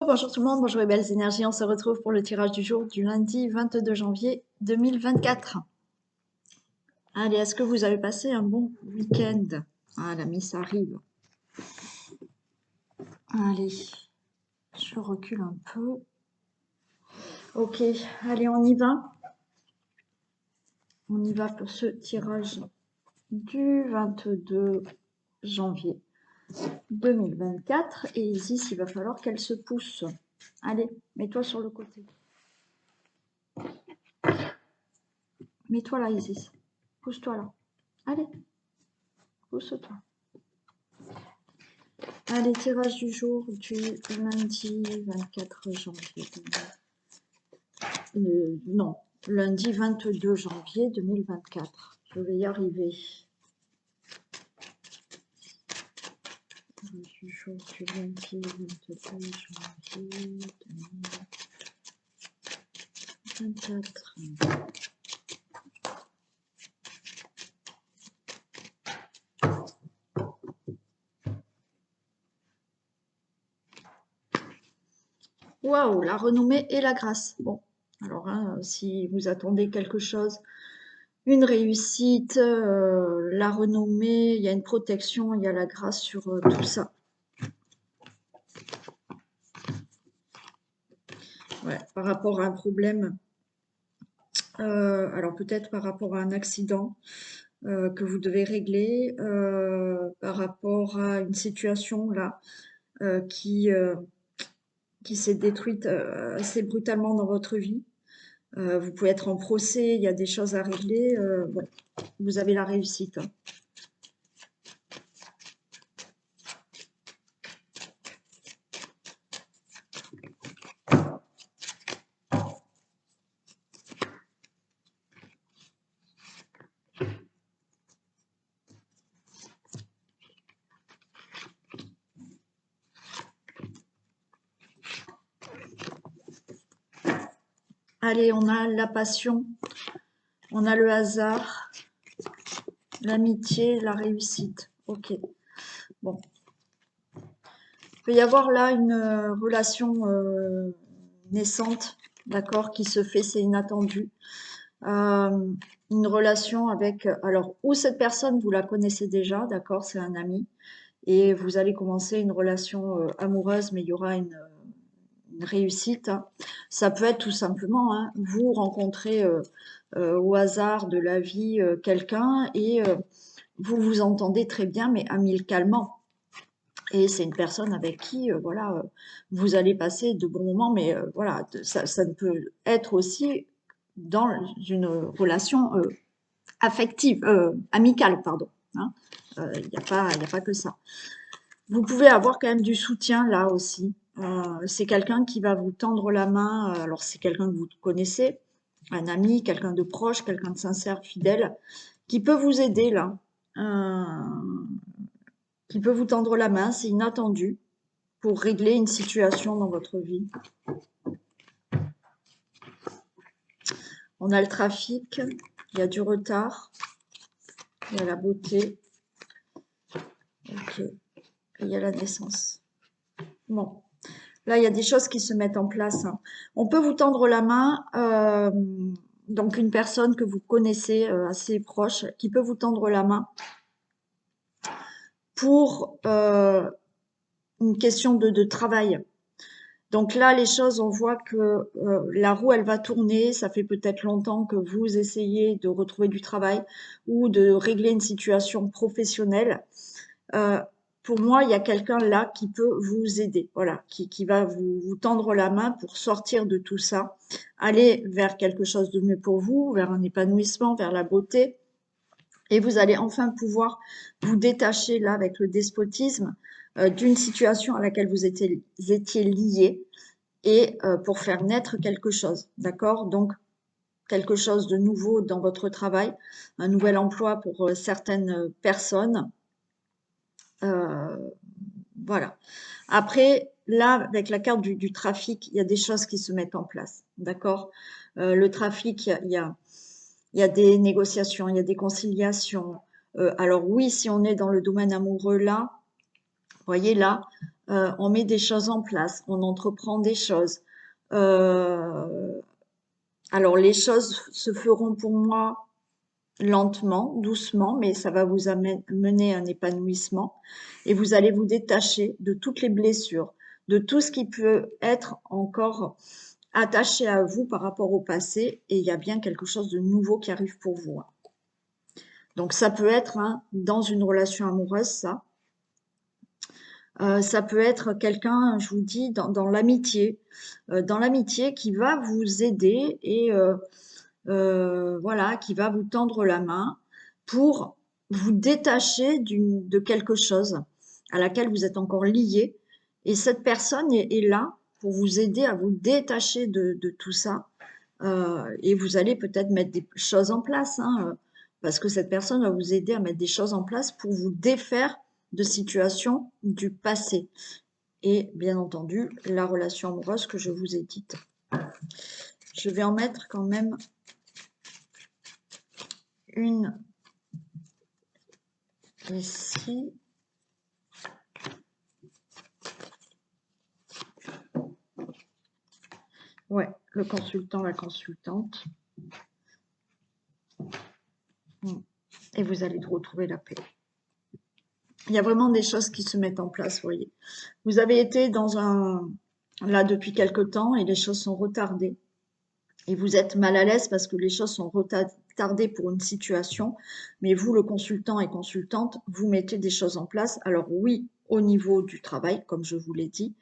Bonjour tout le monde, bonjour les belles énergies, on se retrouve pour le tirage du jour du lundi 22 janvier 2024. Allez, est-ce que vous avez passé un bon week-end? Ah, la Miss arrive. Allez, je recule un peu. Ok, allez, on y va. On y va pour ce tirage du 22 janvier 2024. Et Isis, il va falloir qu'elle se pousse. Allez, mets-toi sur le côté. Mets-toi là, Isis. Pousse-toi là. Allez, pousse-toi. Allez, tirage du jour du lundi 24 janvier. Non, lundi 22 janvier 2024. Je vais y arriver. Tirage du jour du lundi 22 janvier 2024. Waouh, la renommée et la grâce. Bon, alors hein, si vous attendez quelque chose, une réussite, la renommée, il y a une protection, il y a la grâce sur tout ça. Ouais, par rapport à un problème, alors peut-être par rapport à un accident que vous devez régler, par rapport à une situation là euh, qui, euh, qui s'est détruite assez brutalement dans votre vie. Vous pouvez être en procès, il y a des choses à régler. Bon, vous avez la réussite, hein. Allez, on a la passion, on a le hasard, l'amitié, la réussite. Ok, bon. Il peut y avoir là une relation naissante, d'accord, qui se fait, c'est inattendu. Une relation avec, alors, ou cette personne, vous la connaissez déjà, d'accord, c'est un ami, et vous allez commencer une relation amoureuse, mais il y aura une réussite, hein. Ça peut être tout simplement, hein, vous rencontrez au hasard de la vie quelqu'un et vous vous entendez très bien, mais amicalement. Et c'est une personne avec qui, voilà, vous allez passer de bons moments, mais voilà, ça ne peut être aussi dans une relation affective, amicale, pardon, hein. Il n'y a pas que ça. Vous pouvez avoir quand même du soutien là aussi. C'est quelqu'un qui va vous tendre la main. Alors c'est quelqu'un que vous connaissez, un ami, quelqu'un de proche, quelqu'un de sincère, fidèle, qui peut vous aider là, qui peut vous tendre la main. C'est inattendu pour régler une situation dans votre vie. On a le trafic, il y a du retard, il y a la beauté, ok, et il y a la naissance. Bon, là il y a des choses qui se mettent en place, hein. On peut vous tendre la main, donc une personne que vous connaissez assez proche, qui peut vous tendre la main pour une question de travail. Donc là, les choses, on voit que la roue, elle va tourner. Ça fait peut-être longtemps que vous essayez de retrouver du travail ou de régler une situation professionnelle. Euh, pour moi, il y a quelqu'un là qui peut vous aider, voilà, qui va vous tendre la main pour sortir de tout ça, aller vers quelque chose de mieux pour vous, vers un épanouissement, vers la beauté. Et vous allez enfin pouvoir vous détacher là avec le despotisme d'une situation à laquelle vous étiez lié et pour faire naître quelque chose, d'accord? Donc, quelque chose de nouveau dans votre travail, un nouvel emploi pour certaines personnes. Voilà. Après, là, avec la carte du trafic, il y a des choses qui se mettent en place, d'accord? Le trafic, il y a des négociations, il y a des conciliations. Alors oui, si on est dans le domaine amoureux là, voyez là, on met des choses en place, on entreprend des choses. Euh, alors les choses se feront pour moi lentement, doucement, mais ça va vous mener un épanouissement et vous allez vous détacher de toutes les blessures, de tout ce qui peut être encore attaché à vous par rapport au passé et il y a bien quelque chose de nouveau qui arrive pour vous, hein. Donc ça peut être hein, dans une relation amoureuse, ça. Ça peut être quelqu'un, je vous dis, dans l'amitié. Dans l'amitié qui va vous aider et voilà, qui va vous tendre la main pour vous détacher de quelque chose à laquelle vous êtes encore lié. Et cette personne est là pour vous aider à vous détacher de tout ça. Et vous allez peut-être mettre des choses en place, hein, parce que cette personne va vous aider à mettre des choses en place pour vous défaire de situations du passé. Et bien entendu, la relation amoureuse que je vous ai dite. Je vais en mettre quand même une ici. Ouais, le consultant, la consultante. Et vous allez retrouver la paix. Il y a vraiment des choses qui se mettent en place, vous voyez. Vous avez été là depuis quelque temps et les choses sont retardées. Et vous êtes mal à l'aise parce que les choses sont retardées pour une situation, mais vous, le consultant et consultante, vous mettez des choses en place. Alors oui, au niveau du travail, comme je vous l'ai dit.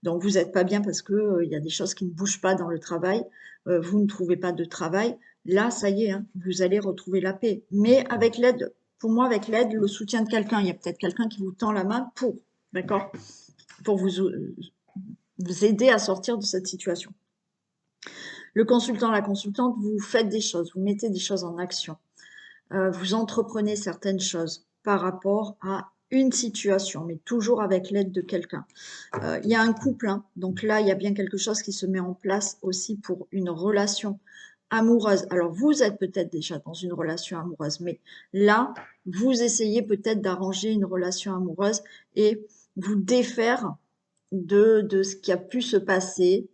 Donc vous n'êtes pas bien parce que il y a des choses qui ne bougent pas dans le travail. Vous ne trouvez pas de travail. Là, ça y est, hein, vous allez retrouver la paix. Mais avec l'aide, pour moi, avec l'aide, le soutien de quelqu'un, il y a peut-être quelqu'un qui vous tend la main d'accord, pour vous aider à sortir de cette situation. Le consultant, la consultante, vous faites des choses, vous mettez des choses en action. Vous entreprenez certaines choses par rapport à une situation, mais toujours avec l'aide de quelqu'un. Il y a un couple, hein, donc là, il y a bien quelque chose qui se met en place aussi pour une relation amoureuse. Alors, vous êtes peut-être déjà dans une relation amoureuse, mais là, vous essayez peut-être d'arranger une relation amoureuse et vous défaire de ce qui a pu se passer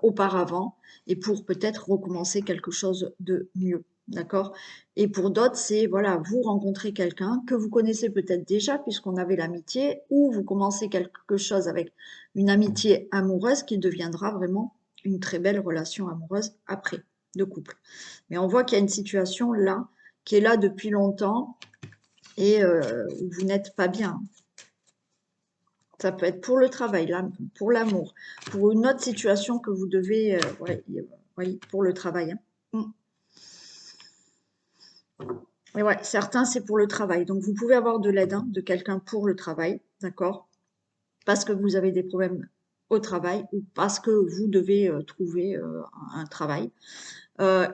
auparavant et pour peut-être recommencer quelque chose de mieux. D'accord? Et pour d'autres, c'est, voilà, vous rencontrez quelqu'un que vous connaissez peut-être déjà puisqu'on avait l'amitié ou vous commencez quelque chose avec une amitié amoureuse qui deviendra vraiment une très belle relation amoureuse après, de couple. Mais on voit qu'il y a une situation là, qui est là depuis longtemps et où vous n'êtes pas bien. Ça peut être pour le travail, là, pour l'amour, pour une autre situation que vous devez, ouais, pour le travail, hein. Et ouais, certains, c'est pour le travail. Donc, vous pouvez avoir de l'aide hein, de quelqu'un pour le travail, d'accord? Parce que vous avez des problèmes au travail ou parce que vous devez trouver un travail.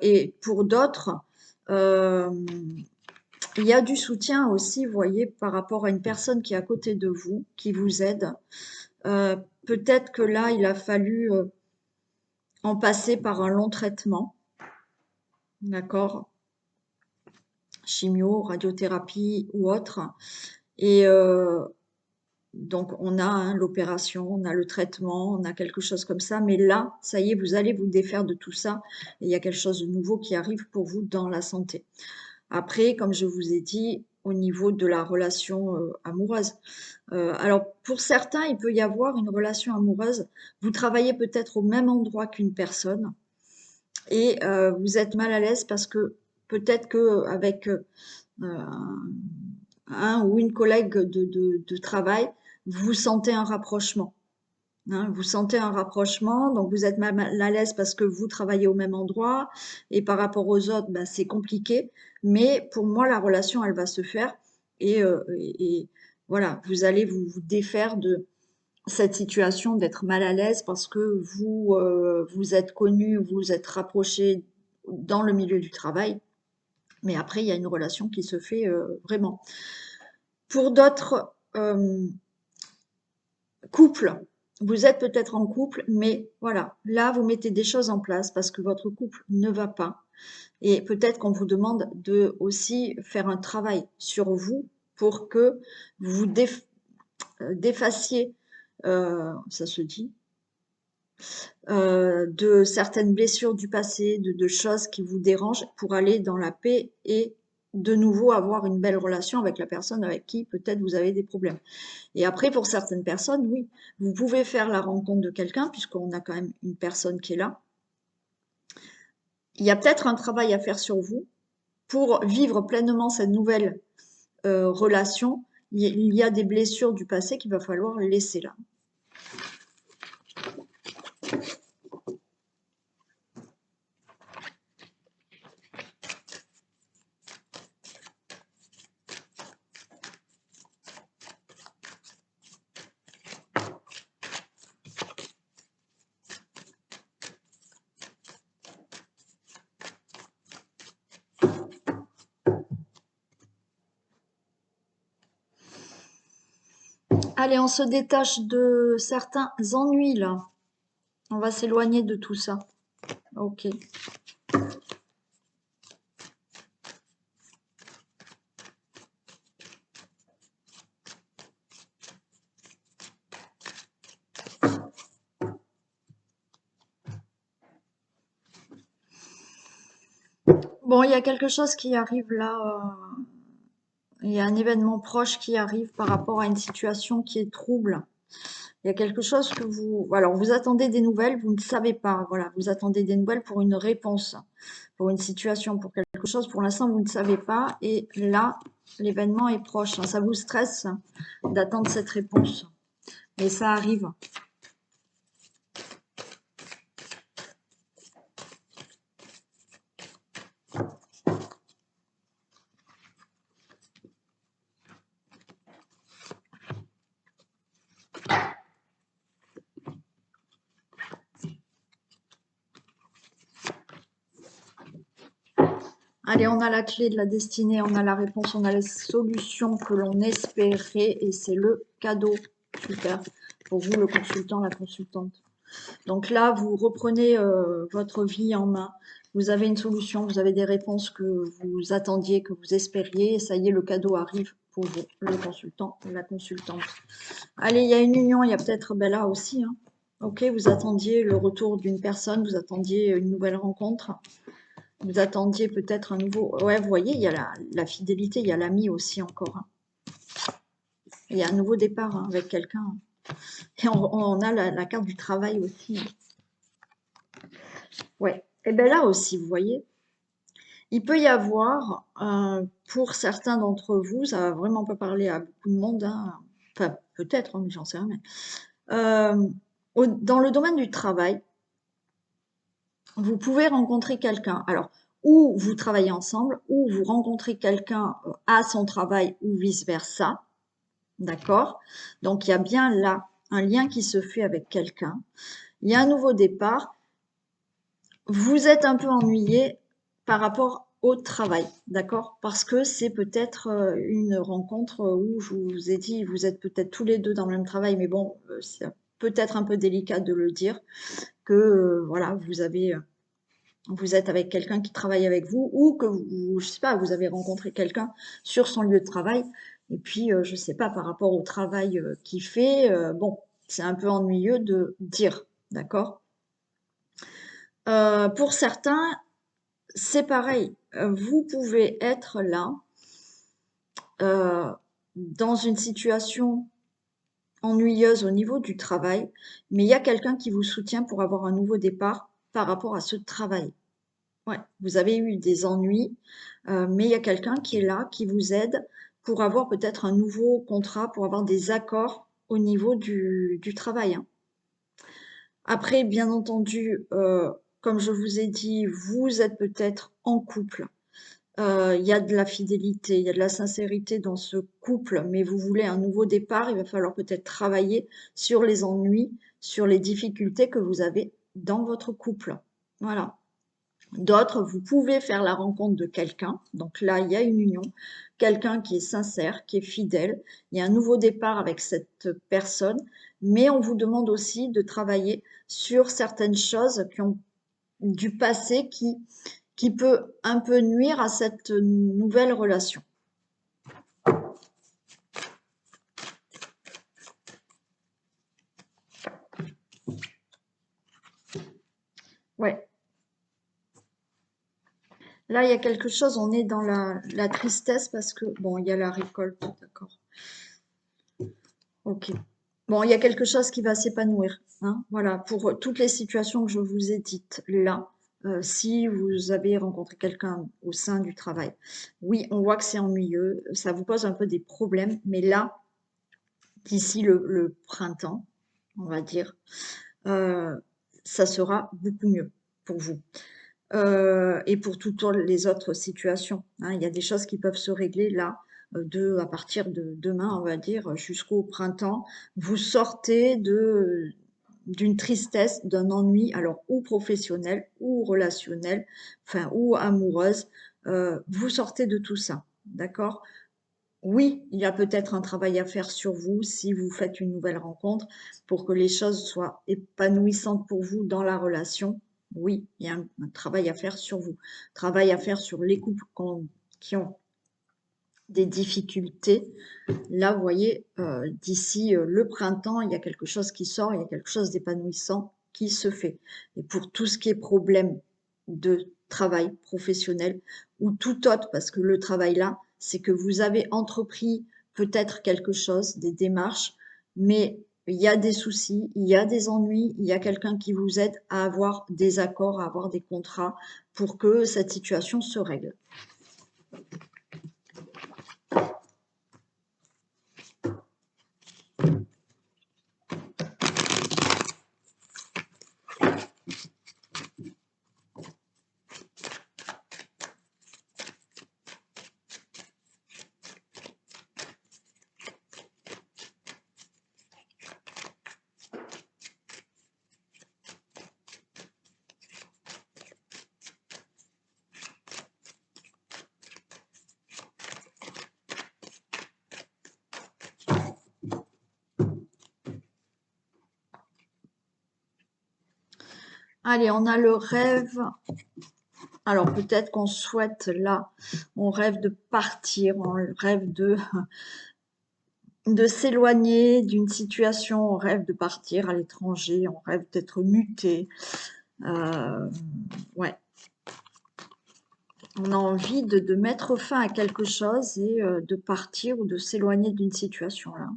Et pour d'autres, euh, il y a du soutien aussi, vous voyez, par rapport à une personne qui est à côté de vous, qui vous aide. Peut-être que là, il a fallu en passer par un long traitement, d'accord? Chimio, radiothérapie ou autre. Et donc, on a hein, l'opération, on a le traitement, on a quelque chose comme ça. Mais là, ça y est, vous allez vous défaire de tout ça. Et il y a quelque chose de nouveau qui arrive pour vous dans la santé. Après, comme je vous ai dit, au niveau de la relation amoureuse. Alors, pour certains, il peut y avoir une relation amoureuse. Vous travaillez peut-être au même endroit qu'une personne et vous êtes mal à l'aise parce que peut-être que avec un ou une collègue de travail, vous sentez un rapprochement. Hein, vous sentez un rapprochement, donc vous êtes mal à l'aise parce que vous travaillez au même endroit et par rapport aux autres, ben, c'est compliqué. Mais pour moi, la relation, elle va se faire et voilà, vous allez vous défaire de cette situation d'être mal à l'aise parce que vous êtes connu, vous êtes rapproché dans le milieu du travail. Mais après, il y a une relation qui se fait vraiment. Pour d'autres couples, vous êtes peut-être en couple, mais voilà, là, vous mettez des choses en place parce que votre couple ne va pas. Et peut-être qu'on vous demande de aussi faire un travail sur vous pour que vous d'effacier, ça se dit, de certaines blessures du passé, de choses qui vous dérangent pour aller dans la paix et de nouveau avoir une belle relation avec la personne avec qui peut-être vous avez des problèmes. Et après, pour certaines personnes, oui, vous pouvez faire la rencontre de quelqu'un puisqu'on a quand même une personne qui est là. Il y a peut-être un travail à faire sur vous pour vivre pleinement cette nouvelle relation. Il y a des blessures du passé qu'il va falloir laisser là. Allez, on se détache de certains ennuis là. On va s'éloigner de tout ça. Ok. Bon, il y a quelque chose qui arrive là. Il y a un événement proche qui arrive par rapport à une situation qui est trouble. Il y a quelque chose que vous... Alors, vous attendez des nouvelles, vous ne savez pas. Voilà, vous attendez des nouvelles pour une réponse, pour une situation, pour quelque chose. Pour l'instant, vous ne savez pas. Et là, l'événement est proche. Ça vous stresse d'attendre cette réponse. Mais ça arrive. Allez, on a la clé de la destinée, on a la réponse, on a la solution que l'on espérait et c'est le cadeau. Super. Pour vous, le consultant, la consultante. Donc là, vous reprenez votre vie en main. Vous avez une solution, vous avez des réponses que vous attendiez, que vous espériez. Et ça y est, le cadeau arrive pour vous, le consultant, la consultante. Allez, il y a une union, il y a peut-être là aussi. Hein. Ok, vous attendiez le retour d'une personne, vous attendiez une nouvelle rencontre. Vous attendiez peut-être un nouveau... Ouais, vous voyez, il y a la fidélité, il y a l'ami aussi encore. Hein. Il y a un nouveau départ hein, avec quelqu'un. Et on a la carte du travail aussi. Hein. Ouais. Et bien là aussi, vous voyez, il peut y avoir, pour certains d'entre vous, ça va vraiment pas parler à beaucoup de monde, hein, enfin peut-être, hein, mais j'en sais rien, mais, dans le domaine du travail, vous pouvez rencontrer quelqu'un. Alors, ou vous travaillez ensemble, ou vous rencontrez quelqu'un à son travail, ou vice-versa. D'accord? Donc, il y a bien là un lien qui se fait avec quelqu'un. Il y a un nouveau départ. Vous êtes un peu ennuyé par rapport au travail, d'accord? Parce que c'est peut-être une rencontre où je vous ai dit, vous êtes peut-être tous les deux dans le même travail, mais bon, c'est peut-être un peu délicat de le dire, que voilà, vous êtes avec quelqu'un qui travaille avec vous, ou que vous, je sais pas, vous avez rencontré quelqu'un sur son lieu de travail, et puis je sais pas, par rapport au travail qu'il fait, bon, c'est un peu ennuyeux de dire, d'accord? Pour certains, c'est pareil. Vous pouvez être là, dans une situation ennuyeuse au niveau du travail, mais il y a quelqu'un qui vous soutient pour avoir un nouveau départ par rapport à ce travail. Ouais, vous avez eu des ennuis, mais il y a quelqu'un qui est là, qui vous aide pour avoir peut-être un nouveau contrat, pour avoir des accords au niveau du travail. Hein. Après, bien entendu, comme je vous ai dit, vous êtes peut-être en couple. Il y a de la fidélité, il y a de la sincérité dans ce couple, mais vous voulez un nouveau départ, il va falloir peut-être travailler sur les ennuis, sur les difficultés que vous avez dans votre couple. Voilà. D'autres, vous pouvez faire la rencontre de quelqu'un. Donc là, il y a une union. Quelqu'un qui est sincère, qui est fidèle. Il y a un nouveau départ avec cette personne. Mais on vous demande aussi de travailler sur certaines choses qui ont du passé qui peut un peu nuire à cette nouvelle relation. Ouais. Là, il y a quelque chose, on est dans la tristesse parce que, bon, il y a la récolte, d'accord. Ok. Bon, il y a quelque chose qui va s'épanouir, hein. Voilà, pour toutes les situations que je vous ai dites là, si vous avez rencontré quelqu'un au sein du travail, oui, on voit que c'est ennuyeux, ça vous pose un peu des problèmes, mais là, d'ici le printemps, on va dire, euh, ça sera beaucoup mieux pour vous. Et pour toutes les autres situations, hein. Il y a des choses qui peuvent se régler là, à partir de demain, on va dire, jusqu'au printemps. Vous sortez d'une tristesse, d'un ennui, alors ou professionnel, ou relationnel, enfin, ou amoureuse. Vous sortez de tout ça, d'accord? Oui, il y a peut-être un travail à faire sur vous si vous faites une nouvelle rencontre pour que les choses soient épanouissantes pour vous dans la relation. Oui, il y a un travail à faire sur vous. Travail à faire sur les couples qui ont des difficultés. Là, vous voyez, d'ici le printemps, il y a quelque chose qui sort, il y a quelque chose d'épanouissant qui se fait. Et pour tout ce qui est problème de travail professionnel ou tout autre, parce que le travail là, c'est que vous avez entrepris peut-être quelque chose, des démarches, mais il y a des soucis, il y a des ennuis, il y a quelqu'un qui vous aide à avoir des accords, à avoir des contrats pour que cette situation se règle. Allez, on a le rêve. Alors peut-être qu'on souhaite là, on rêve de partir, on rêve de s'éloigner d'une situation, on rêve de partir à l'étranger, on rêve d'être muté. Ouais. On a envie de mettre fin à quelque chose et de partir ou de s'éloigner d'une situation là.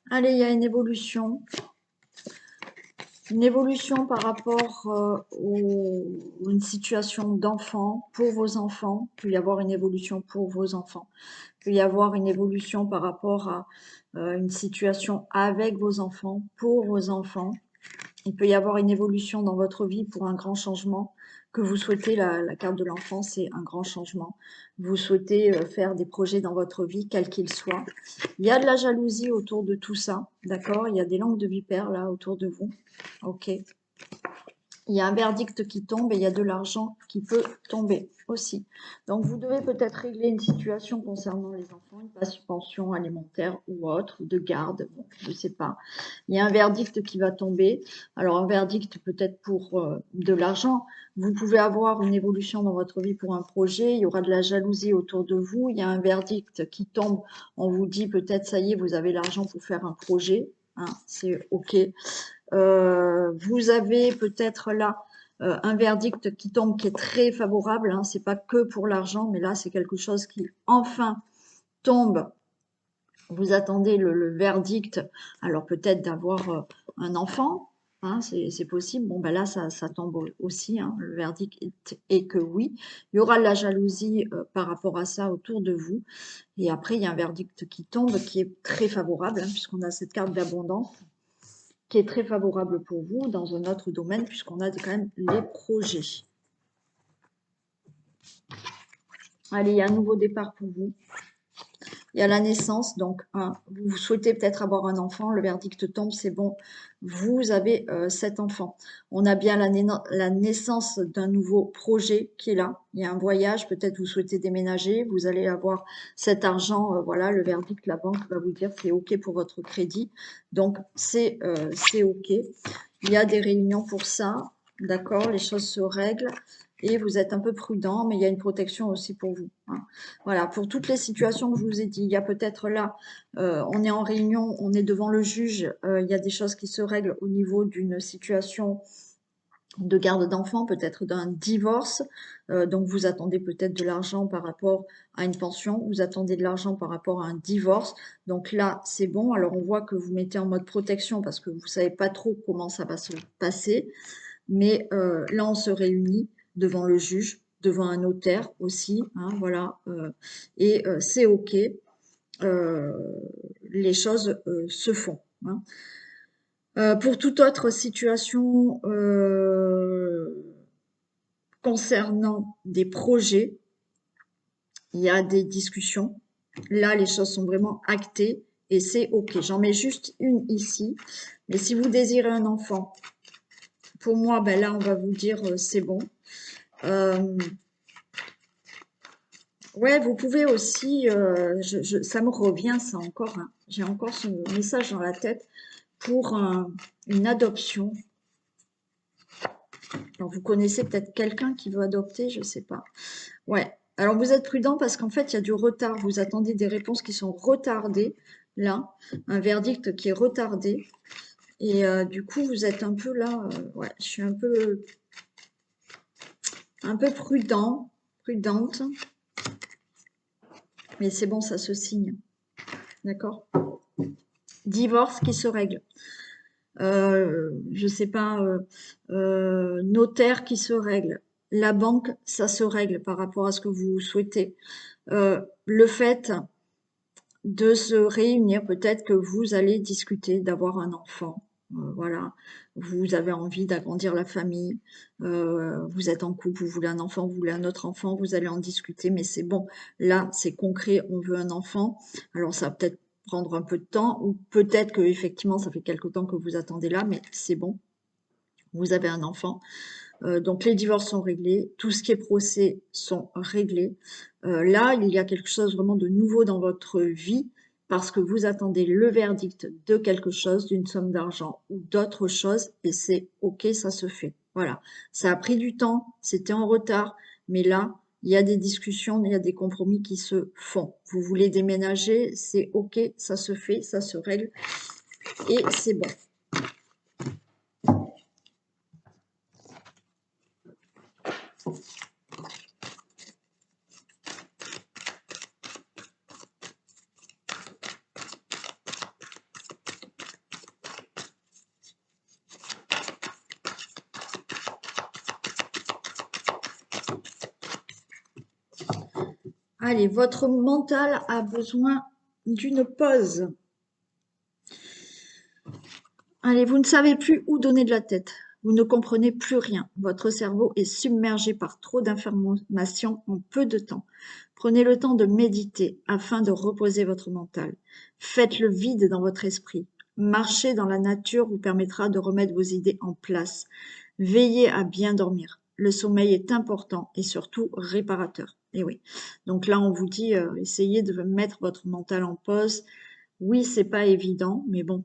Allez, il y a une évolution. Une évolution par rapport à une situation d'enfant pour vos enfants. Il peut y avoir une évolution pour vos enfants. Il peut y avoir une évolution par rapport à une situation avec vos enfants, pour vos enfants. Il peut y avoir une évolution dans votre vie pour un grand changement que vous souhaitez. La carte de l'enfant, c'est un grand changement. Vous souhaitez faire des projets dans votre vie, quels qu'ils soient. Il y a de la jalousie autour de tout ça, d'accord? Il y a des langues de vipère là autour de vous. Ok. Il y a un verdict qui tombe et il y a de l'argent qui peut tomber aussi. Donc vous devez peut-être régler une situation concernant les enfants, une pension alimentaire ou autre, de garde, bon, je ne sais pas. Il y a un verdict qui va tomber. Alors un verdict peut-être pour de l'argent. Vous pouvez avoir une évolution dans votre vie pour un projet, il y aura de la jalousie autour de vous, il y a un verdict qui tombe, on vous dit peut-être ça y est, vous avez l'argent pour faire un projet, hein, c'est ok. Vous avez peut-être là un verdict qui tombe qui est très favorable, hein, c'est pas que pour l'argent, mais là c'est quelque chose qui enfin tombe. Vous attendez le verdict, alors peut-être d'avoir un enfant, hein, c'est possible. Bon ben là ça tombe aussi, hein, le verdict est que oui. Il y aura de la jalousie par rapport à ça autour de vous. Et après il y a un verdict qui tombe qui est très favorable, hein, puisqu'on a cette carte d'abondance qui est très favorable pour vous dans un autre domaine, puisqu'on a quand même les projets. Allez, il y a un nouveau départ pour vous. il y a la naissance, donc vous souhaitez peut-être avoir un enfant, le verdict tombe, c'est bon, vous avez cet enfant. On a bien la naissance d'un nouveau projet qui est là, il y a un voyage, peut-être vous souhaitez déménager, vous allez avoir cet argent, voilà, le verdict, la banque va vous dire c'est OK pour votre crédit, donc c'est OK. Il y a des réunions pour ça, d'accord, les choses se règlent et vous êtes un peu prudent, mais il y a une protection aussi pour vous. Hein. Voilà, pour toutes les situations que je vous ai dit, il y a peut-être là, on est en réunion, on est devant le juge, il y a des choses qui se règlent au niveau d'une situation de garde d'enfants, peut-être d'un divorce, donc vous attendez peut-être de l'argent par rapport à une pension, vous attendez de l'argent par rapport à un divorce, donc là c'est bon, alors on voit que vous mettez en mode protection parce que vous savez pas trop comment ça va se passer, mais là on se réunit devant le juge, devant un notaire aussi, hein, voilà, et c'est OK, les choses se font. Hein. Pour toute autre situation concernant des projets, il y a des discussions. Là, les choses sont vraiment actées et c'est OK. J'en mets juste une ici. Mais si vous désirez un enfant, pour moi, ben là, on va vous dire c'est bon. Ouais, vous pouvez aussi, ça me revient ça encore, hein. J'ai encore ce message dans la tête pour une adoption. Alors, vous connaissez peut-être quelqu'un qui veut adopter, je sais pas. Ouais. Alors, vous êtes prudent parce qu'en fait, il y a du retard. Vous attendez des réponses qui sont retardées, là. Un verdict qui est retardé. Et du coup, vous êtes un peu là, ouais, je suis un peu prudente. Mais c'est bon, ça se signe. D'accord? Divorce qui se règle. Je sais pas, notaire qui se règle. La banque, ça se règle par rapport à ce que vous souhaitez. Le fait de se réunir, peut-être que vous allez discuter d'avoir un enfant. Voilà, vous avez envie d'agrandir la famille, vous êtes en couple, vous voulez un enfant, vous voulez un autre enfant, vous allez en discuter, mais c'est bon. Là, c'est concret, on veut un enfant. Alors, ça va peut-être prendre un peu de temps, ou peut-être que effectivement, ça fait quelque temps que vous attendez là, mais c'est bon. Vous avez un enfant. Donc les divorces sont réglés, tout ce qui est procès sont réglés. Là, il y a quelque chose vraiment de nouveau dans votre vie parce que vous attendez le verdict de quelque chose, d'une somme d'argent ou d'autre chose et c'est OK, ça se fait. Voilà, ça a pris du temps, c'était en retard, mais là, il y a des discussions, il y a des compromis qui se font. Vous voulez déménager, c'est OK, ça se fait, ça se règle et c'est bon. Allez, votre mental a besoin d'une pause. Allez, vous ne savez plus où donner de la tête. Vous ne comprenez plus rien. Votre cerveau est submergé par trop d'informations en peu de temps. Prenez le temps de méditer afin de reposer votre mental. Faites le vide dans votre esprit. Marcher dans la nature vous permettra de remettre vos idées en place. Veillez à bien dormir. Le sommeil est important et surtout réparateur. Et oui. Donc là, on vous dit, essayez de mettre votre mental en pause. Oui, c'est pas évident, mais bon,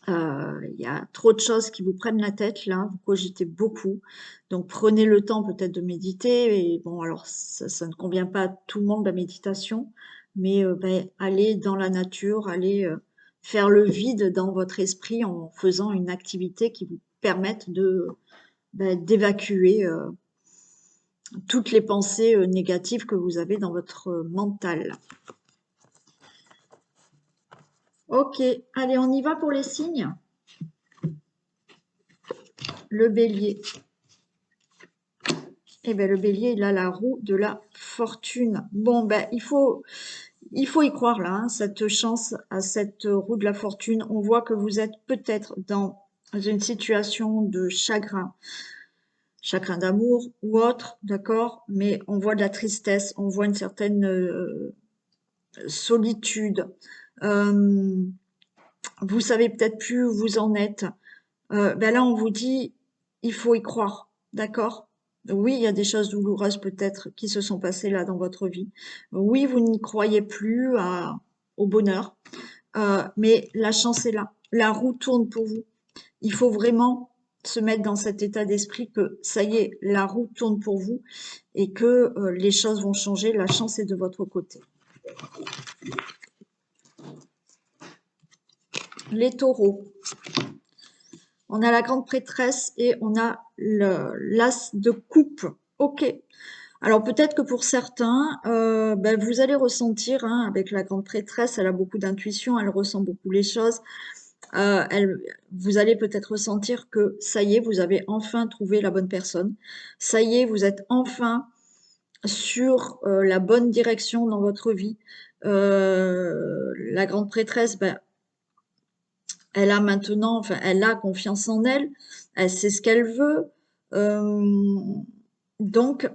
il y a trop de choses qui vous prennent la tête là, vous cogitez beaucoup. Donc prenez le temps peut-être de méditer. Et bon, alors ça ne convient pas à tout le monde la méditation, mais ben, allez dans la nature, allez faire le vide dans votre esprit en faisant une activité qui vous permette de d'évacuer toutes les pensées négatives que vous avez dans votre mental. Ok, allez, on y va pour les signes. Le bélier. Eh bien, le bélier, il a la roue de la fortune. Bon, ben, il faut y croire là, hein, cette chance à cette roue de la fortune. On voit que vous êtes peut-être dans une situation de chagrin d'amour ou autre, d'accord? Mais on voit de la tristesse, on voit une certaine solitude. Euh, vous savez peut-être plus où vous en êtes. Ben là, on vous dit, il faut y croire, d'accord? Oui, il y a des choses douloureuses peut-être qui se sont passées là dans votre vie. Oui, vous n'y croyez plus au bonheur, mais la chance est là. La roue tourne pour vous. Il faut vraiment se mettre dans cet état d'esprit que ça y est, la roue tourne pour vous et que les choses vont changer. La chance est de votre côté. Les taureaux. On a la grande prêtresse et on a l'as de coupe. Ok. Alors peut-être que pour certains, ben, vous allez ressentir, hein, avec la grande prêtresse, elle a beaucoup d'intuition, elle ressent beaucoup les choses. Vous allez peut-être ressentir que ça y est, vous avez enfin trouvé la bonne personne. Ça y est, vous êtes enfin sur la bonne direction dans votre vie. La grande prêtresse, ben, elle a maintenant, enfin, elle a confiance en elle, elle sait ce qu'elle veut. Euh, donc,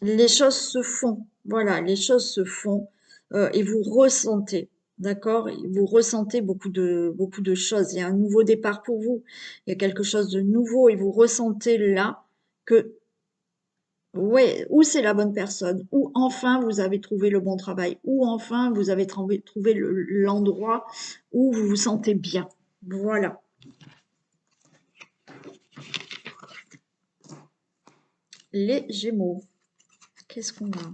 les choses se font. Voilà, les choses se font et vous ressentez, d'accord? Vous ressentez beaucoup de choses. Il y a un nouveau départ pour vous. Il y a quelque chose de nouveau et vous ressentez là que, ouais, ou c'est la bonne personne, ou enfin vous avez trouvé le bon travail, ou enfin vous avez trouvé l'endroit où vous vous sentez bien. Voilà. Les Gémeaux. Qu'est-ce qu'on a?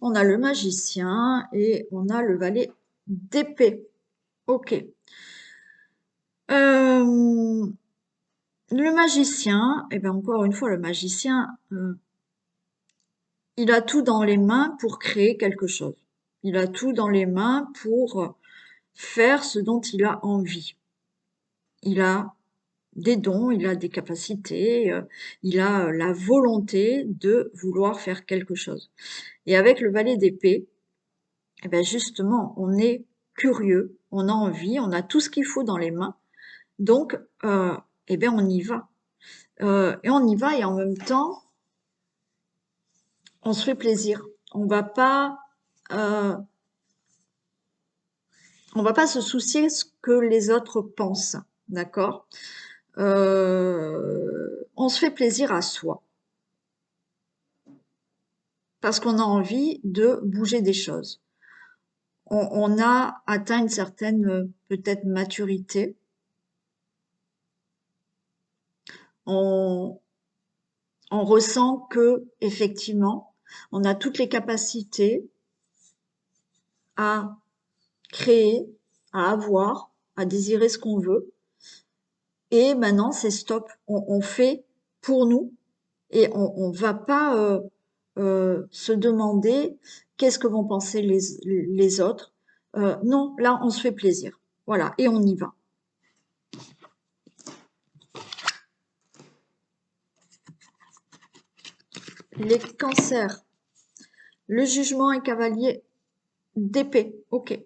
On a le magicien et on a le valet d'épée. Ok. Le magicien, et bien encore une fois, le magicien, il a tout dans les mains pour créer quelque chose. Il a tout dans les mains pour faire ce dont il a envie. Il a des dons, il a des capacités, il a la volonté de vouloir faire quelque chose. Et avec le valet d'épée, eh ben justement, on est curieux, on a envie, on a tout ce qu'il faut dans les mains, donc eh ben on y va. Et on y va et en même temps, on se fait plaisir. Euh, on va pas se soucier ce que les autres pensent, d'accord? On se fait plaisir à soi parce qu'on a envie de bouger des choses. On a atteint une certaine peut-être maturité. On, on ressent que effectivement, on a toutes les capacités à créer, à avoir, à désirer ce qu'on veut. Et maintenant, c'est stop. On fait pour nous et on va pas se demander qu'est-ce que vont penser les autres. Non, là, on se fait plaisir. Voilà, et on y va. Les cancers, le jugement et cavalier d'épée. Ok.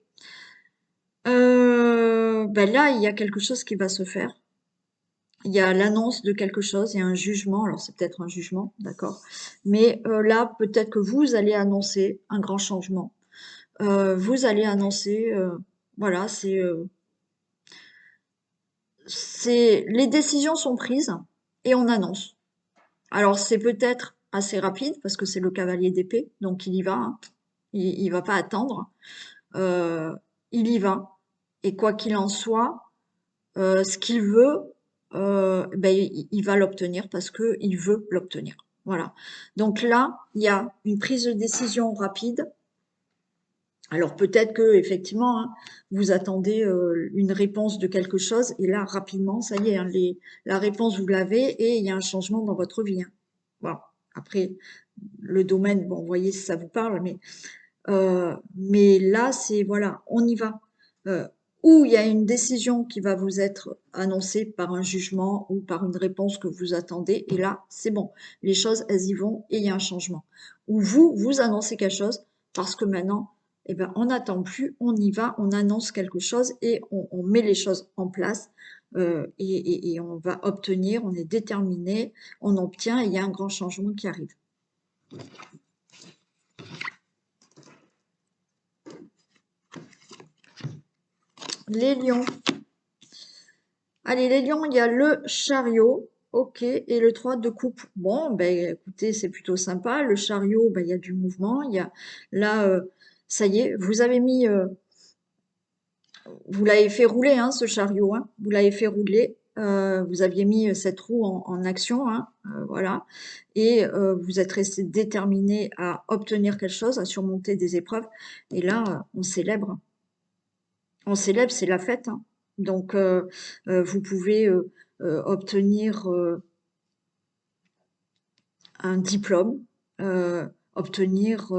Ben là, il y a quelque chose qui va se faire. Il y a l'annonce de quelque chose, il y a un jugement, alors c'est peut-être un jugement, d'accord, mais là, peut-être que vous allez annoncer un grand changement. Vous allez annoncer, voilà, les décisions sont prises et on annonce. Alors c'est peut-être assez rapide parce que c'est le cavalier d'épée, donc il y va, hein. Il va pas attendre, euh, il y va. Et quoi qu'il en soit, ce qu'il veut, ben, il va l'obtenir parce qu'il veut l'obtenir. Voilà. Donc là, il y a une prise de décision rapide. Alors peut-être que effectivement, hein, vous attendez une réponse de quelque chose et là rapidement, ça y est, hein, la réponse vous l'avez et il y a un changement dans votre vie, hein. Bon, après le domaine, bon, vous voyez si ça vous parle, mais là c'est voilà, on y va. Euh, ou il y a une décision qui va vous être annoncée par un jugement ou par une réponse que vous attendez et là c'est bon, les choses elles y vont et il y a un changement. Ou vous annoncez quelque chose parce que maintenant eh ben, on n'attend plus, on y va, on annonce quelque chose et on met les choses en place et on va obtenir, on est déterminé, on obtient et il y a un grand changement qui arrive. Les lions. Allez, les lions, il y a le chariot. Ok, et le 3 de coupe. Bon, ben écoutez, c'est plutôt sympa. Le chariot, ben, il y a du mouvement. Il y a là, ça y est, vous avez mis, vous l'avez fait rouler, hein, ce chariot, hein. Vous l'avez fait rouler. Vous aviez mis cette roue en action, hein, voilà. Et vous êtes resté déterminé à obtenir quelque chose, à surmonter des épreuves. Et là, on célèbre. On célèbre, c'est la fête, hein. Donc, vous pouvez obtenir un diplôme, obtenir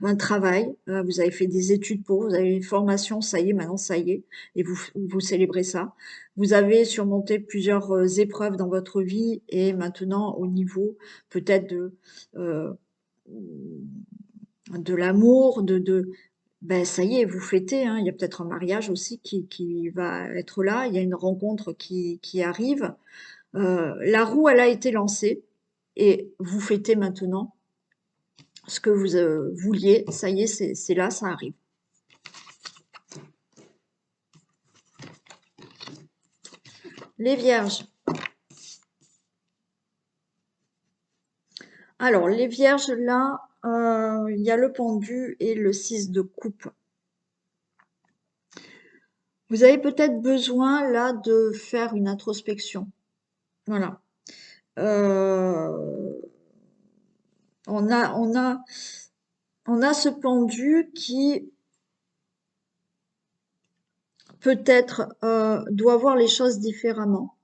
un travail. Vous avez fait des études pour, vous avez une formation, ça y est, maintenant ça y est, et vous célébrez ça. Vous avez surmonté plusieurs épreuves dans votre vie et maintenant au niveau peut-être euh, de l'amour, ben ça y est, vous fêtez, hein. Il y a peut-être un mariage aussi qui va être là, il y a une rencontre qui arrive. La roue, elle a été lancée et vous fêtez maintenant ce que vous vouliez. Ça y est, c'est là, ça arrive. Les vierges. Alors, les vierges, là, il y a le pendu et le 6 de coupe. Vous avez peut-être besoin, là, de faire une introspection. Voilà. On a, on a, on a ce pendu qui peut-être doit voir les choses différemment,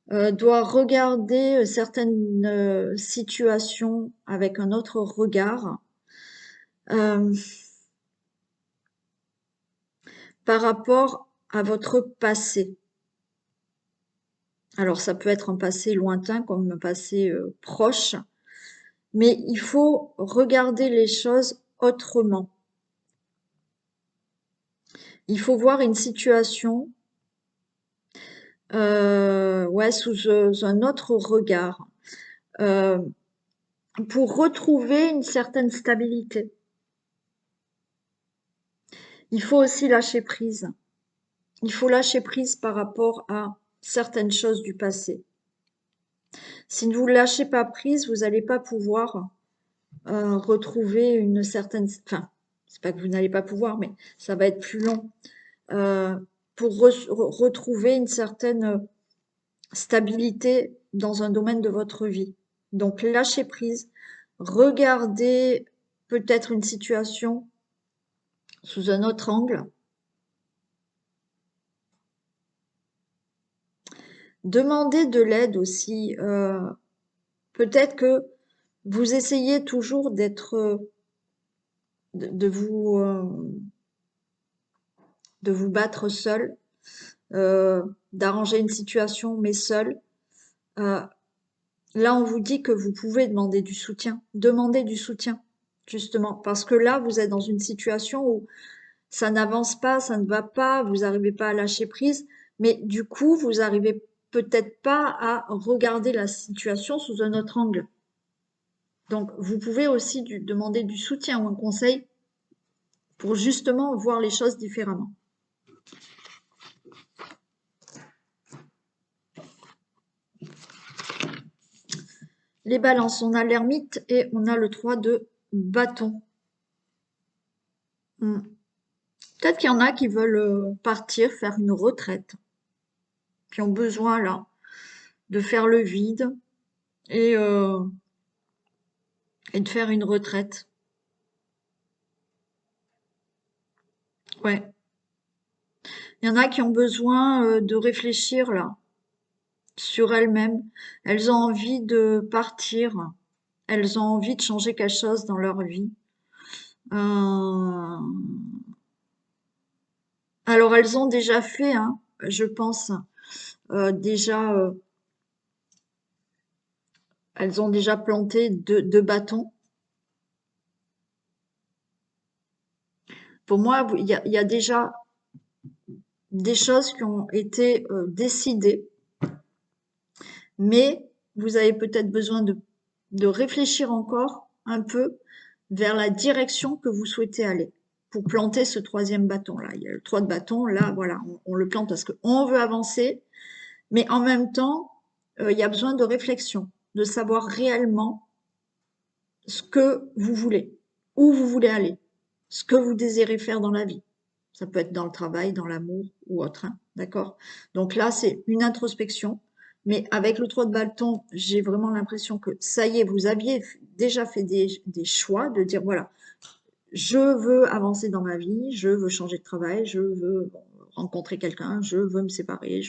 doit regarder certaines situations avec un autre regard euh, par rapport à votre passé. Alors ça peut être un passé lointain comme un passé proche, mais il faut regarder les choses autrement. Il faut voir une situation ouais, sous un autre regard euh, pour retrouver une certaine stabilité. Il faut aussi lâcher prise. Il faut lâcher prise par rapport à certaines choses du passé. Si vous ne lâchez pas prise, vous n'allez pas pouvoir retrouver une certaine... Enfin, c'est pas que vous n'allez pas pouvoir, mais ça va être plus long euh, pour retrouver une certaine stabilité dans un domaine de votre vie. Donc, lâchez prise, regardez peut-être une situation sous un autre angle, demandez de l'aide aussi. Peut-être que vous essayez toujours de de vous battre seul, d'arranger une situation, mais seul. Euh, Là, on vous dit que vous pouvez demander du soutien. Demandez du soutien, justement, parce que là, vous êtes dans une situation où ça n'avance pas, ça ne va pas, vous n'arrivez pas à lâcher prise, mais du coup, vous n'arrivez peut-être pas à regarder la situation sous un autre angle. Donc, vous pouvez aussi demander du soutien ou un conseil pour justement voir les choses différemment. Les balances, on a l'ermite et on a le 3 de bâton. Peut-être qu'il y en a qui veulent partir, faire une retraite, qui ont besoin là de faire le vide et, euh, et de faire une retraite. Ouais. Il y en a qui ont besoin de réfléchir là sur elles-mêmes. Elles ont envie de partir. Elles ont envie de changer quelque chose dans leur vie. Euh, Alors elles ont déjà fait, hein, je pense, déjà, elles ont déjà planté deux bâtons. Pour moi, il y a déjà des choses qui ont été décidées, mais vous avez peut-être besoin de réfléchir encore un peu vers la direction que vous souhaitez aller pour planter ce troisième bâton là. Il y a le 3 de bâton, là, voilà, on le plante parce qu'on veut avancer, mais en même temps, il y a besoin de réflexion, de savoir réellement ce que vous voulez, où vous voulez aller, ce que vous désirez faire dans la vie. Ça peut être dans le travail, dans l'amour ou autre, hein, d'accord? Donc là, c'est une introspection, mais avec le 3 de bâton, j'ai vraiment l'impression que ça y est, vous aviez déjà fait des choix de dire, voilà, je veux avancer dans ma vie, je veux changer de travail, je veux rencontrer quelqu'un, je veux me séparer,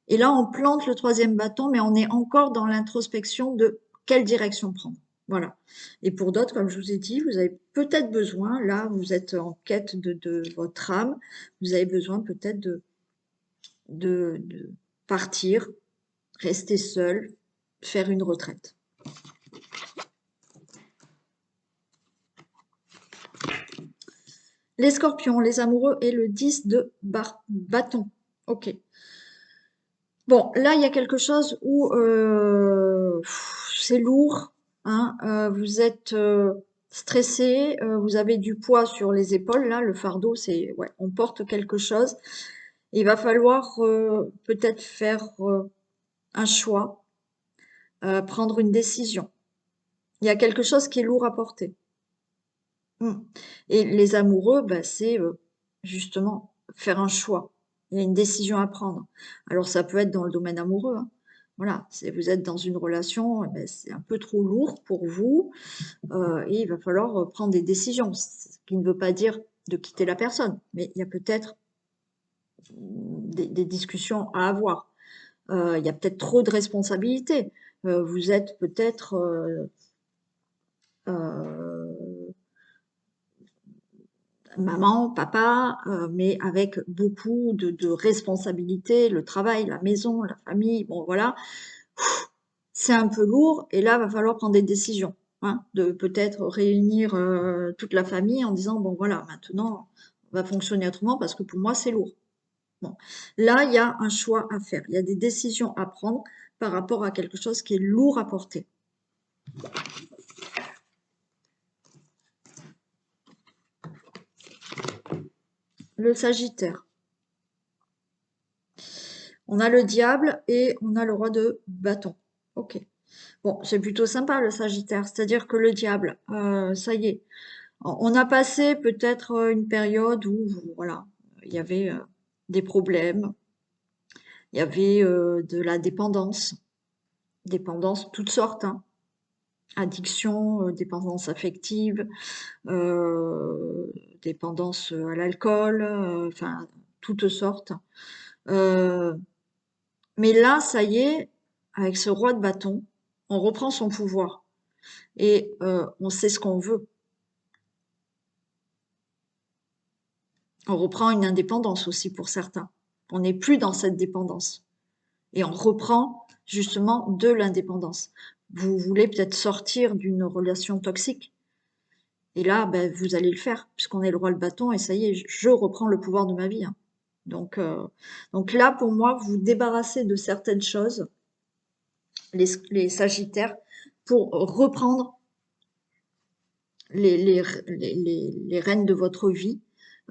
Et là, on plante le troisième bâton, mais on est encore dans l'introspection de quelle direction prendre. Voilà. Et pour d'autres, comme je vous ai dit, vous avez peut-être besoin, là, vous êtes en quête de votre âme, vous avez besoin peut-être de partir, rester seul, faire une retraite. Les scorpions, les amoureux et le 10 de bâton. Ok. Bon, là, il y a quelque chose où c'est lourd, hein, vous êtes stressé, vous avez du poids sur les épaules, là, le fardeau, c'est, ouais, on porte quelque chose. Il va falloir peut-être faire un choix, prendre une décision. Il y a quelque chose qui est lourd à porter. Et les amoureux, bah, c'est justement faire un choix. Il y a une décision à prendre. Alors ça peut être dans le domaine amoureux, hein. Voilà, vous êtes dans une relation, ben, c'est un peu trop lourd pour vous, et il va falloir prendre des décisions. Ce qui ne veut pas dire de quitter la personne, mais il y a peut-être des discussions à avoir. Il y a peut-être trop de responsabilités. Vous êtes peut-être euh, maman, papa, mais avec beaucoup de responsabilités, le travail, la maison, la famille, bon voilà, c'est un peu lourd et là, va falloir prendre des décisions, hein, de peut-être réunir toute la famille en disant, bon voilà, maintenant, on va fonctionner autrement parce que pour moi, c'est lourd. Bon, là, il y a un choix à faire, il y a des décisions à prendre par rapport à quelque chose qui est lourd à porter. Le Sagittaire. On a le diable et on a le roi de bâton. Ok. Bon, c'est plutôt sympa le Sagittaire, c'est-à-dire que le diable, ça y est, on a passé peut-être une période où, voilà, il y avait des problèmes, il y avait de la dépendance toutes sortes, hein, addiction, dépendance affective, euh, dépendance à l'alcool, enfin, toutes sortes. Euh, mais là, ça y est, avec ce roi de bâton, on reprend son pouvoir et on sait ce qu'on veut. On reprend une indépendance aussi pour certains. On n'est plus dans cette dépendance. Et on reprend justement de l'indépendance. Vous voulez peut-être sortir d'une relation toxique. Et là, ben, vous allez le faire, puisqu'on est le roi le bâton, et ça y est, je reprends le pouvoir de ma vie, hein. Donc là, pour moi, vous vous débarrassez de certaines choses, les Sagittaires, pour reprendre les rênes de votre vie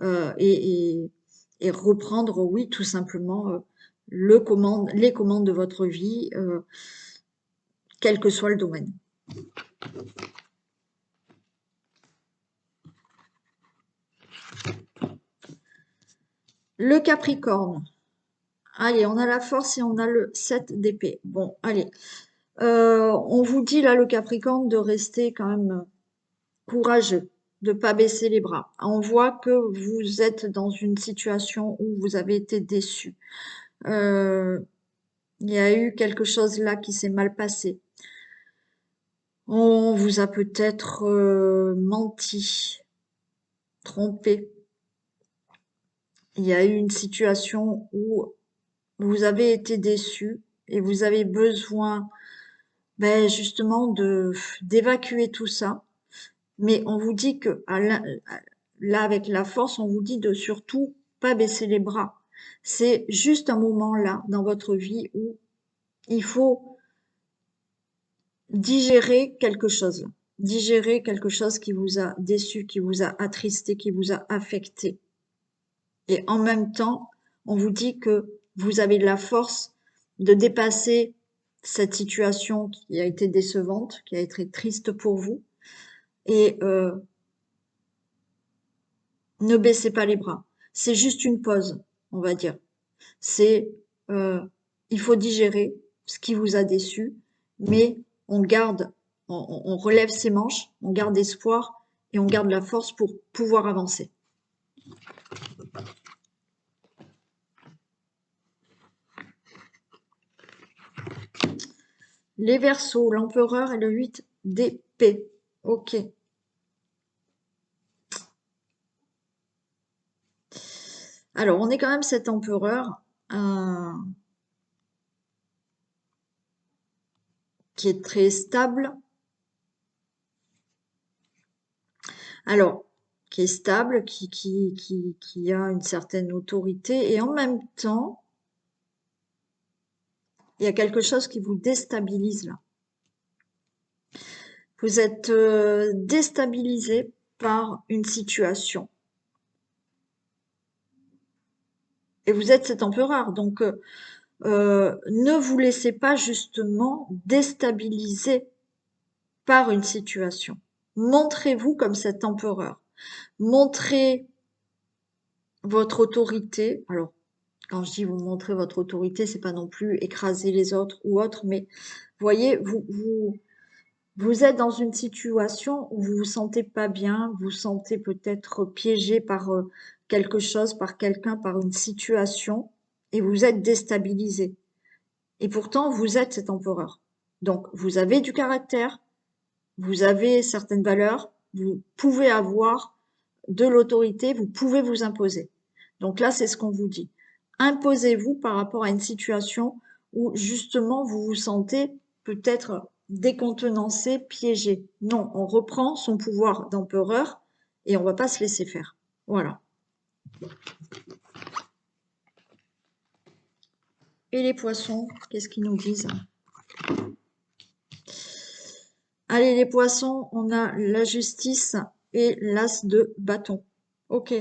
euh, et, et, et reprendre, oui, tout simplement les commandes de votre vie, quel que soit le domaine. Le Capricorne. Allez, on a la force et on a le 7 d'épée. Bon, allez. On vous dit là, le Capricorne, de rester quand même courageux, de ne pas baisser les bras. On voit que vous êtes dans une situation où vous avez été déçu. Il y a eu quelque chose là qui s'est mal passé. On vous a peut-être menti, trompé. Il y a eu une situation où vous avez été déçu et vous avez besoin ben, justement d'évacuer tout ça. Mais on vous dit que là, avec la force, on vous dit de surtout pas baisser les bras. C'est juste un moment là dans votre vie où il faut digérer quelque chose. digérer quelque chose qui vous a déçu, qui vous a attristé, qui vous a affecté. Et en même temps, on vous dit que vous avez de la force de dépasser cette situation qui a été décevante, qui a été triste pour vous. Et ne baissez pas les bras. C'est juste une pause, on va dire. C'est, il faut digérer ce qui vous a déçu, mais on garde, on relève ses manches, on garde espoir et on garde la force pour pouvoir avancer. Les Verseaux, l'empereur et le 8 d'épée. Ok. Alors, on est quand même cet empereur qui est très stable. Alors, qui est stable, qui a une certaine autorité, et en même temps, il y a quelque chose qui vous déstabilise là. Vous êtes déstabilisé par une situation. Et vous êtes cet empereur, donc ne vous laissez pas justement déstabiliser par une situation. Montrez-vous comme cet empereur. Montrez votre autorité. Alors, quand je dis vous montrer votre autorité, c'est pas non plus écraser les autres ou autre, mais voyez, vous êtes dans une situation où vous vous sentez pas bien, vous vous sentez peut-être piégé par quelque chose, par quelqu'un, par une situation, et vous êtes déstabilisé. Et pourtant, vous êtes cet empereur. Donc, vous avez du caractère, vous avez certaines valeurs, vous pouvez avoir de l'autorité, vous pouvez vous imposer. Donc là, c'est ce qu'on vous dit. Imposez-vous par rapport à une situation où justement vous vous sentez peut-être décontenancé, piégé. Non, on reprend son pouvoir d'empereur et on va pas se laisser faire. Voilà. Et les poissons, qu'est-ce qu'ils nous disent? Allez, les poissons, on a la justice et l'as de bâton. Ok.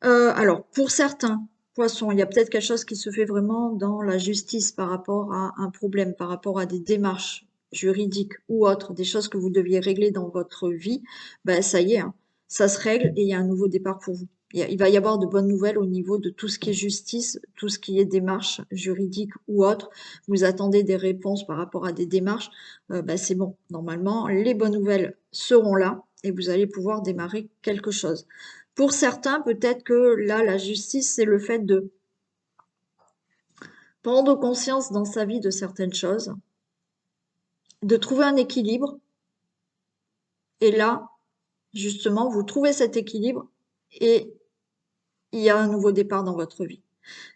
Alors, pour certains poissons, il y a peut-être quelque chose qui se fait vraiment dans la justice par rapport à un problème, par rapport à des démarches juridiques ou autres, des choses que vous deviez régler dans votre vie. Ben, ça y est, hein, ça se règle et il y a un nouveau départ pour vous. Il va y avoir de bonnes nouvelles au niveau de tout ce qui est justice, tout ce qui est démarches juridiques ou autres. Vous attendez des réponses par rapport à des démarches. Ben, c'est bon. Normalement, les bonnes nouvelles seront là et vous allez pouvoir démarrer quelque chose. Pour certains, peut-être que là, la justice, c'est le fait de prendre conscience dans sa vie de certaines choses, de trouver un équilibre, et là, justement, vous trouvez cet équilibre et il y a un nouveau départ dans votre vie.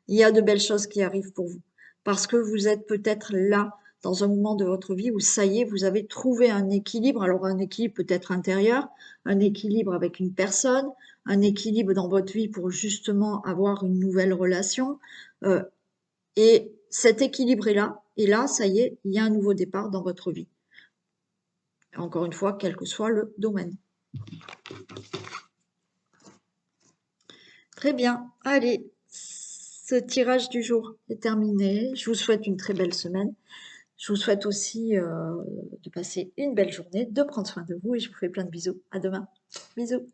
Il y a de belles choses qui arrivent pour vous. Parce que vous êtes peut-être là, dans un moment de votre vie où ça y est, vous avez trouvé un équilibre. Alors un équilibre peut-être intérieur, un équilibre avec une personne, un équilibre dans votre vie pour justement avoir une nouvelle relation. Et cet équilibre est là. Et là, ça y est, il y a un nouveau départ dans votre vie. Encore une fois, quel que soit le domaine. Très bien. Allez, ce tirage du jour est terminé. Je vous souhaite une très belle semaine. Je vous souhaite aussi de passer une belle journée, de prendre soin de vous et je vous fais plein de bisous. À demain. Bisous.